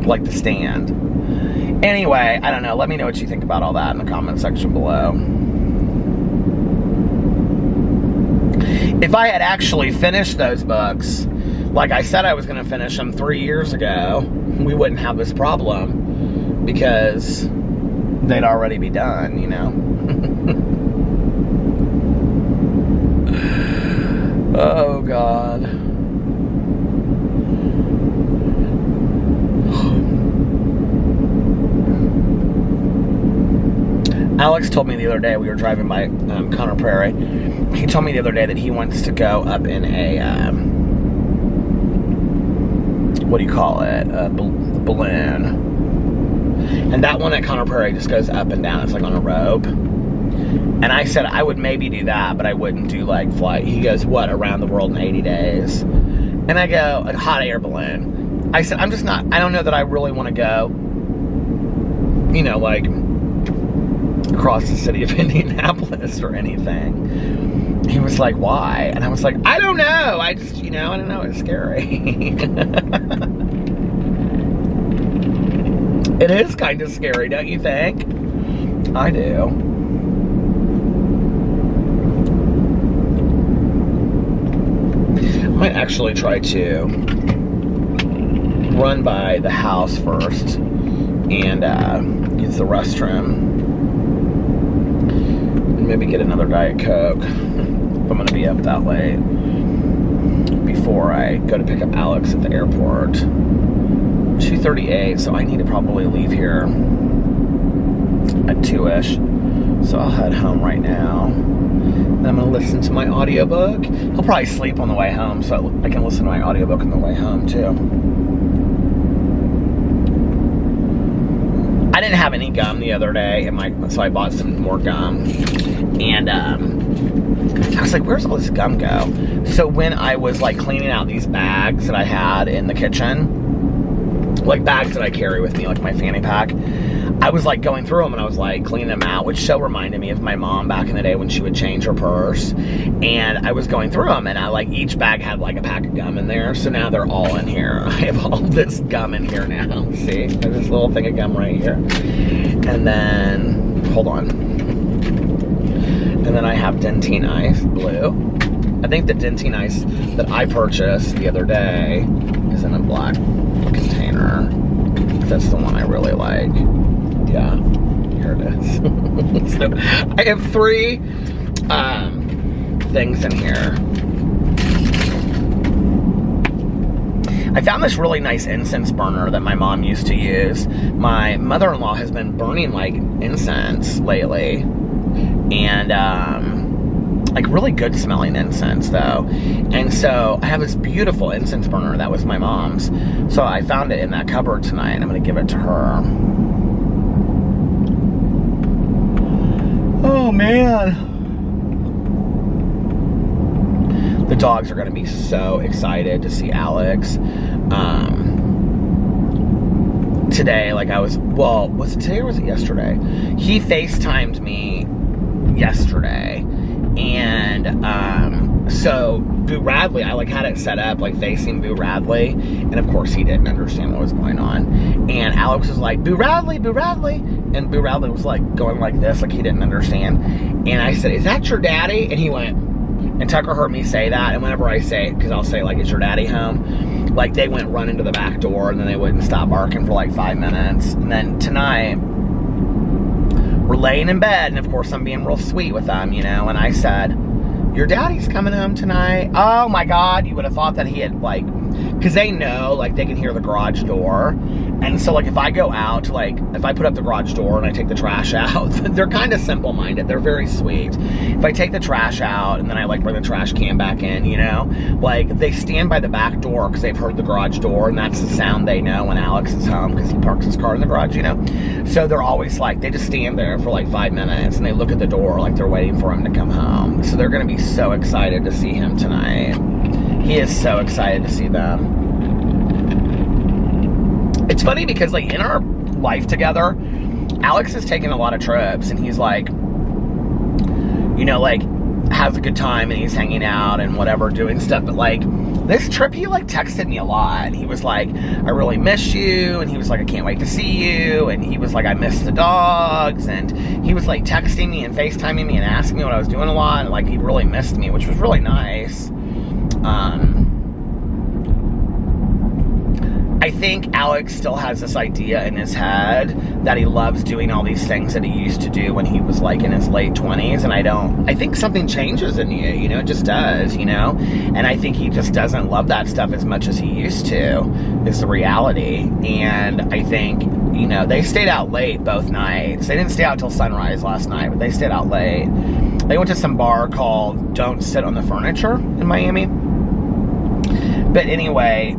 like The Stand. Anyway, I don't know. Let me know what you think about all that in the comment section below. If I had actually finished those books, like I said I was going to finish them 3 years ago, we wouldn't have this problem because they'd already be done, you know? Oh, God. Alex told me the other day, we were driving by Conner Prairie, he told me the other day that he wants to go up in a what do you call it? Balloon. And that one at Conner Prairie just goes up and down. It's like on a rope. And I said I would maybe do that, but I wouldn't do like flight. He goes, what, around the world in 80 days? And I go, a hot air balloon. I said, I'm just not, I don't know that I really want to go, you know, like across the city of Indianapolis or anything. He was like, why? And I was like, I don't know. I just, you know, I don't know. It's scary. It is kind of scary, don't you think? I do. I might actually try to run by the house first and use the restroom. And maybe get another Diet Coke if I'm going to be up that late before I go to pick up Alex at the airport. 2:38, so I need to probably leave here at 2-ish. So I'll head home right now. And I'm going to listen to my audiobook. He'll probably sleep on the way home, so I can listen to my audiobook on the way home, too. I didn't have any gum the other day, so I bought some more gum. And I was like, where's all this gum go? So when I was like cleaning out these bags that I had in the kitchen, like bags that I carry with me, like my fanny pack, I was like going through them and I was like cleaning them out, which so reminded me of my mom back in the day when she would change her purse. And I was going through them and I like each bag had like a pack of gum in there. So now they're all in here. I have all this gum in here now. See, there's this little thing of gum right here. And then, hold on. And then I have Dentine Ice Blue. I think the Dentine Ice that I purchased the other day is in a black container. That's the one I really like. Yeah, here it is. So I have 3 things in here. I found this really nice incense burner that my mom used to use. My mother-in-law has been burning like incense lately. And like really good smelling incense though. And so I have this beautiful incense burner that was my mom's. So I found it in that cupboard tonight and I'm gonna give it to her. Oh man. The dogs are gonna be so excited to see Alex. Today, like was it today or was it yesterday? He FaceTimed me yesterday. And so Boo Radley, I like had it set up like facing Boo Radley, and of course he didn't understand what was going on. And Alex was like, Boo Radley, Boo Radley, and Boo Radley was like going like this, like he didn't understand. And I said, is that your daddy? And he went, and Tucker heard me say that, and whenever I say it, because I'll say like, is your daddy home? Like they went running to the back door, and then they wouldn't stop barking for like 5 minutes. And then tonight, we're laying in bed, and of course I'm being real sweet with them, you know, and I said, your daddy's coming home tonight. Oh my God, you would have thought that he had like, because they know, like they can hear the garage door. And so like if I go out, like if I put up the garage door and I take the trash out, they're kind of simple-minded. They're very sweet. If I take the trash out and then I like bring the trash can back in, you know, like they stand by the back door because they've heard the garage door, and that's the sound they know when Alex is home because he parks his car in the garage, you know. So they're always like, they just stand there for like 5 minutes and they look at the door like they're waiting for him to come home. So they're going to be so excited to see him tonight. He is so excited to see them. It's funny because like in our life together, Alex has taken a lot of trips and he's like, you know, like has a good time and he's hanging out and whatever, doing stuff. But like this trip, he like texted me a lot and he was like, I really miss you. And he was like, I can't wait to see you. And he was like, I miss the dogs. And he was like texting me and FaceTiming me and asking me what I was doing a lot. And like he really missed me, which was really nice. I think Alex still has this idea in his head that he loves doing all these things that he used to do when he was like in his late 20s, and I think something changes in you, you know, it just does, you know, and I think he just doesn't love that stuff as much as he used to, is the reality. And I think, you know, they stayed out late both nights. They didn't stay out till sunrise last night, but they stayed out late. They went to some bar called Don't Sit on the Furniture in Miami. But anyway,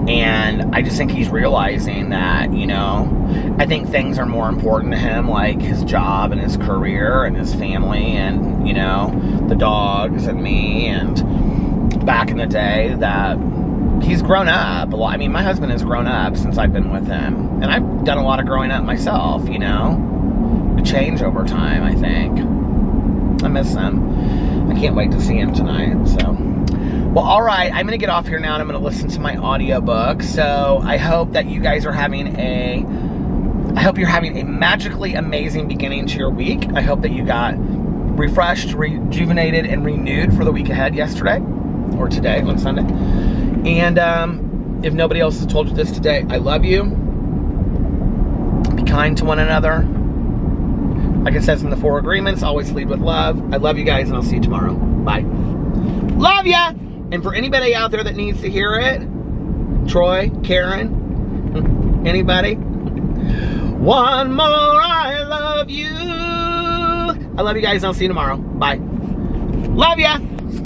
And I just think he's realizing that, you know, I think things are more important to him, like his job and his career and his family and, you know, the dogs and me. And back in the day, that he's grown up a lot. I mean, my husband has grown up since I've been with him. And I've done a lot of growing up myself, you know. We change over time, I think. I miss him. I can't wait to see him tonight, so... Well, all right, I'm going to get off here now and I'm going to listen to my audiobook. So I hope that you guys are having I hope you're having a magically amazing beginning to your week. I hope that you got refreshed, rejuvenated, and renewed for the week ahead yesterday or today on Sunday. And if nobody else has told you this today, I love you. Be kind to one another. Like it says in the 4 agreements, always lead with love. I love you guys, and I'll see you tomorrow. Bye. Love ya! And for anybody out there that needs to hear it, Troy, Karen, anybody? One more, I love you. I love you guys, and I'll see you tomorrow. Bye. Love ya!